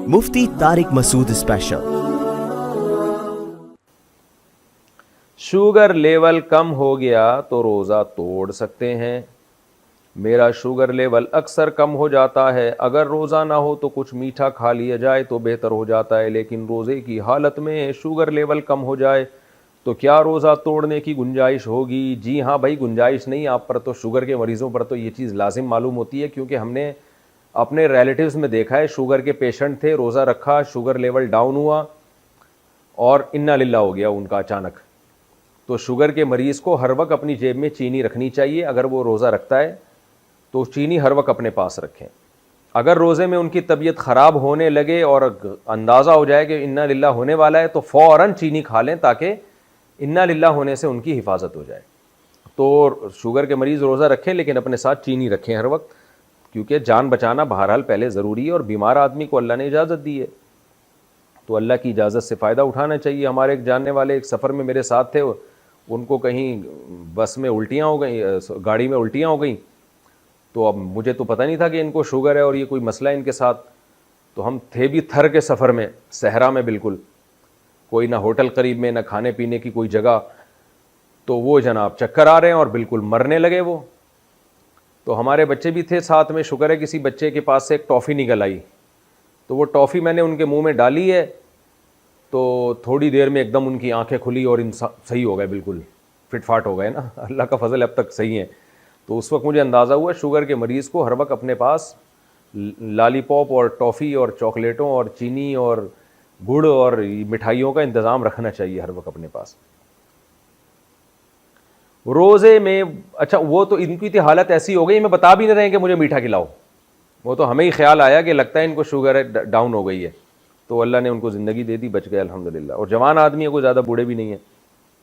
मुफ्ती Tariq Masood special. Sugar level कम हो गया तो रोज़ा तोड़ सकते हैं। मेरा शुगर लेवल अक्सर कम हो जाता है, अगर रोज़ा ना हो तो कुछ मीठा खा लिया जाए तो बेहतर हो जाता है, लेकिन रोज़े की हालत में शुगर लेवल कम हो जाए तो क्या रोज़ा तोड़ने की गुंजाइश होगी? जी हाँ भाई, गुंजाइश नहीं, आप पर तो शुगर के मरीज़ों पर तो ये चीज़ लाजिम मालूम होती है, क्योंकि हमने अपने रिलेटिव्स में देखा है, शुगर के पेशेंट थे, रोज़ा रखा, शुगर लेवल डाउन हुआ और इन्ना लिल्लाह हो गया उनका अचानक। तो शुगर के मरीज़ को हर वक्त अपनी जेब में चीनी रखनी चाहिए। अगर वो रोज़ा रखता है तो चीनी हर वक्त अपने पास रखें। अगर रोज़े में उनकी तबीयत ख़राब होने लगे और अंदाज़ा हो जाए कि इन्ना लिल्लाह होने वाला है तो फ़ौरन चीनी खा लें, ताकि इन्ना लिल्लाह होने से उनकी हिफाजत हो जाए। तो शुगर के मरीज़ रोज़ा रखें, लेकिन अपने साथ चीनी रखें हर वक्त, क्योंकि जान बचाना बहरहाल पहले ज़रूरी है और बीमार आदमी को अल्लाह ने इजाज़त दी है, तो अल्लाह की इजाज़त से फ़ायदा उठाना चाहिए। हमारे एक जानने वाले एक सफ़र में मेरे साथ थे, उनको कहीं बस में उल्टियाँ हो गई, गाड़ी में उल्टियाँ हो गई, तो अब मुझे तो पता नहीं था कि इनको शुगर है और ये कोई मसला है इनके साथ। तो हम थे भी थर के सफ़र में, सहरा में, बिल्कुल कोई ना होटल करीब में, ना खाने पीने की कोई जगह। तो वो जनाब चक्कर आ रहे हैं और बिल्कुल मरने लगे वो। तो हमारे बच्चे भी थे साथ में, शुक्र है किसी बच्चे के पास से एक टॉफ़ी निकल आई, तो वो टॉफ़ी मैंने उनके मुंह में डाली है, तो थोड़ी देर में एकदम उनकी आंखें खुली और सही हो गए, बिल्कुल फिटफाट हो गए ना। अल्लाह का फजल, अब तक सही है। तो उस वक्त मुझे अंदाज़ा हुआ शुगर के मरीज़ को हर वक्त अपने पास लालीपॉप और टॉफ़ी और चॉकलेटों और चीनी और गुड़ और मिठाइयों का इंतज़ाम रखना चाहिए हर वक्त अपने पास। रोज़े में अच्छा, वो तो इनकी तो हालत ऐसी हो गई, मैं बता भी नहीं रहे कि मुझे मीठा खिलाओ, वो तो हमें ही ख्याल आया कि लगता है इनको शुगर है, डाउन हो गई है, तो अल्लाह ने उनको ज़िंदगी दे दी, बच गए अल्हम्दुलिल्लाह। और जवान आदमी है, कोई ज़्यादा बूढ़े भी नहीं है।